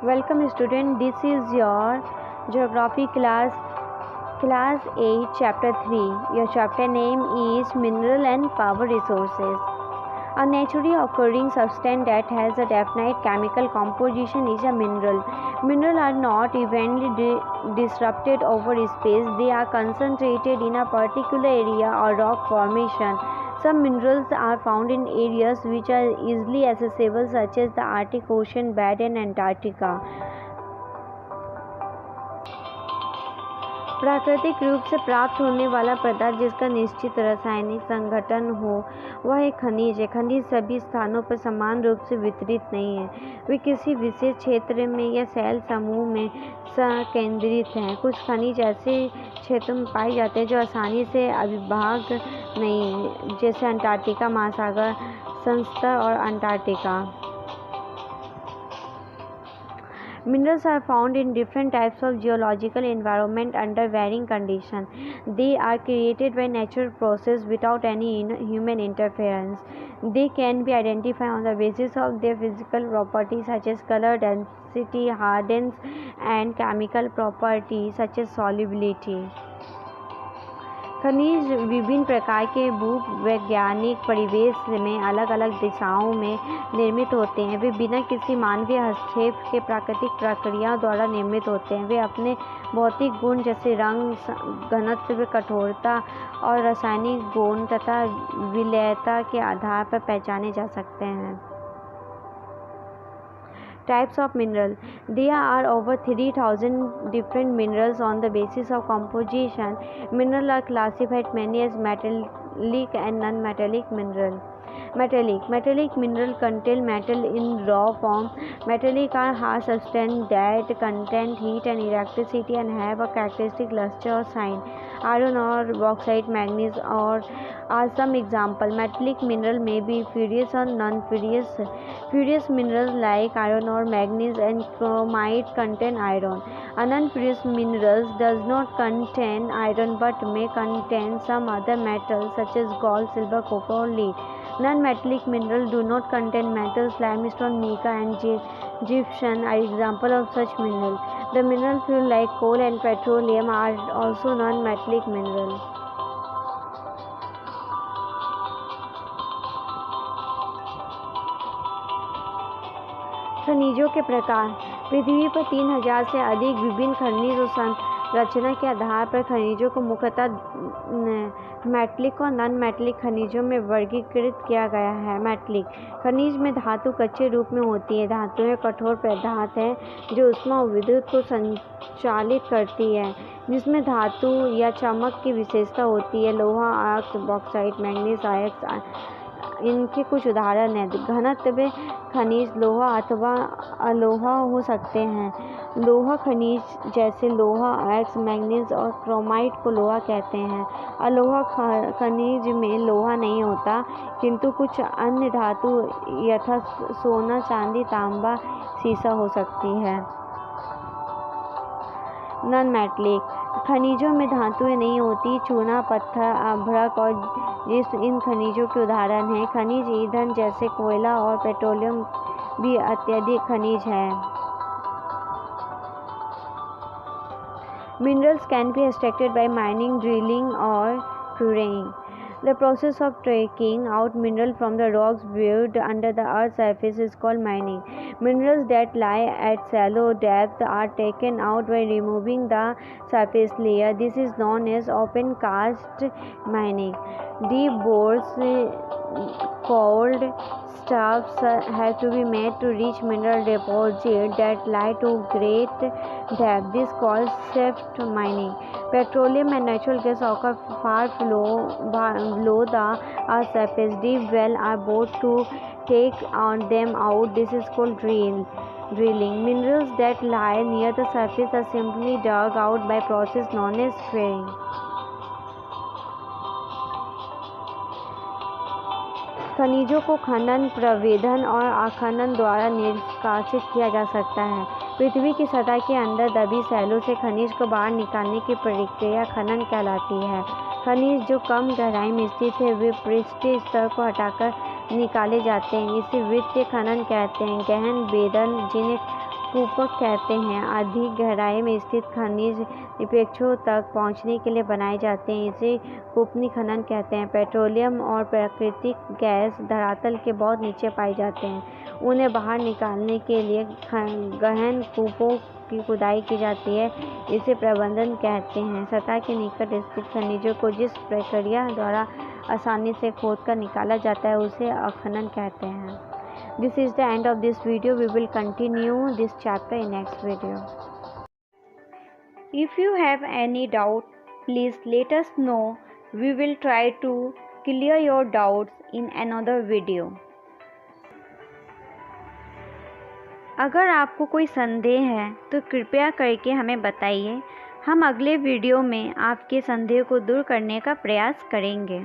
Welcome student, this is your geography class 8 chapter 3. Your chapter name is Mineral and Power Resources. A naturally occurring substance that has a definite chemical composition is a mineral. Minerals are not evenly disrupted over space. They are concentrated in a particular area or rock formation. Some minerals are found in areas which are easily accessible, such as the Arctic Ocean bed and Antarctica. प्राकृतिक रूप से प्राप्त होने वाला पदार्थ जिसका निश्चित रासायनिक संगठन हो वह एक खनिज है। खनिज सभी स्थानों पर समान रूप से वितरित नहीं है, वे किसी विशेष क्षेत्र में या सेल समूह में संकेंद्रित हैं। कुछ खनिज ऐसे क्षेत्रों में पाए जाते हैं जो आसानी से अविभाज्य नहीं हैं, जैसे अंटार्कटिका महासागर, संस्तर और Antarctica. Minerals are found in different types of geological environment under varying conditions. They are created by natural process without any human interference. They can be identified on the basis of their physical properties such as color, density, hardness, and chemical properties such as solubility. खनिज विभिन्न प्रकार के भूवैज्ञानिक परिवेश में अलग अलग दिशाओं में निर्मित होते हैं। वे बिना किसी मानवीय हस्तक्षेप के प्राकृतिक प्रक्रियाओं द्वारा निर्मित होते हैं। वे अपने भौतिक गुण जैसे रंग, घनत्व, कठोरता और रासायनिक गुण तथा विलयता के आधार पर पहचाने जा सकते हैं। Types of mineral. There are over 3,000 different minerals on the basis of composition. Minerals are classified many as metallic and non-metallic mineral. Metallic mineral contain metal in raw form. Metallic are hard substance that contain heat and electricity and have a characteristic luster or shine. Iron ore, bauxite, manganese ore are some examples. Metallic mineral may be ferrous or non-ferrous. Ferrous minerals like iron ore, manganese, and chromite contain iron. Non-ferrous minerals does not contain iron but may contain some other metals such as gold, silver, copper, or lead. Non-metallic minerals do not contain metals. Limestone, mica, and gypsum are examples of such minerals. The mineral fuel like coal and petroleum are also non-metallic minerals. खनिजों के प्रकार. पृथ्वी पर 3000 से अधिक विभिन्न खनिज और संरचना के आधार पर खनिजों को मुख्यतः मेटलिक और नॉन मेटलिक खनिजों में वर्गीकृत किया गया है। मेटलिक खनिज में धातु कच्चे रूप में होती है। धातुएं कठोर पदार्थ है जो ऊष्मा और विद्युत को संचालित करती है, जिसमें धातु या चमक की विशेषता होती है। लोहा, आयस्क, बॉक्साइट, मैंगनीज, आयस्क इनके कुछ उदाहरण हैं। घनत्व खनिज लोहा अथवा अलोहा हो सकते हैं। लोहा खनिज जैसे लोहा, आयस्क, मैंगनीज और क्रोमाइट को लोहा कहते हैं। अलोहा खनिज में लोहा नहीं होता, किंतु कुछ अन्य धातु यथा सोना, चांदी, तांबा, सीसा हो सकती है। नॉन मेटलिक खनिजों में धातुएं नहीं होती। चूना, पत्थर, अभ्रक और जिस इन खनिजों के उदाहरण हैं। खनिज ईंधन जैसे कोयला और पेट्रोलियम भी अत्यधिक खनिज है। Minerals can be extracted by mining, drilling, or quarrying. The process of taking out mineral from the rocks buried under the earth's surface is called mining. Minerals that lie at shallow depth are taken out by removing the surface layer. This is known as open cast mining. Deep bores called shafts have to be made to reach mineral deposits that lie to great depth. This is called shaft mining. Petroleum and natural gas occur far below the earth's surface. Deep wells are bored to take them out. This is called drilling. Minerals that lie near the surface are simply dug out by process known as quarrying. खनिजों को खनन, प्रवेधन और आखनन द्वारा निष्कासित किया जा सकता है। पृथ्वी की सतह के अंदर दबी शैलों से खनिज को बाहर निकालने की प्रक्रिया खनन कहलाती है। खनिज जो कम गहराई में स्थित है वे पृष्ठीय स्तर को हटाकर निकाले जाते हैं। इसे वृत्तीय खनन कहते हैं। गहन वेधन जिन्हें कूपक कहते हैं। अधिक गहराई में स्थित खनिज निक्षेपों तक पहुंचने के लिए बनाए जाते हैं। इसे कूपनी खनन कहते हैं। पेट्रोलियम और प्राकृतिक गैस धरातल के बहुत नीचे पाए जाते हैं। उन्हें बाहर निकालने के लिए गहन कूपों की खुदाई की जाती है। इसे प्रबंधन कहते हैं। सतह के निकट स्थित खनिजों को जिस प्रक्रिया द्वारा आसानी से खोदकर निकाला जाता है उसे अखनन कहते हैं। This is the end of this video. We will continue this chapter in next video. If you have any doubt, please let us know. We will try to clear your doubts in another video. अगर आपको कोई संदेह है तो कृपया करके हमें बताइए। हम अगले वीडियो में आपके संदेह को दूर करने का प्रयास करेंगे।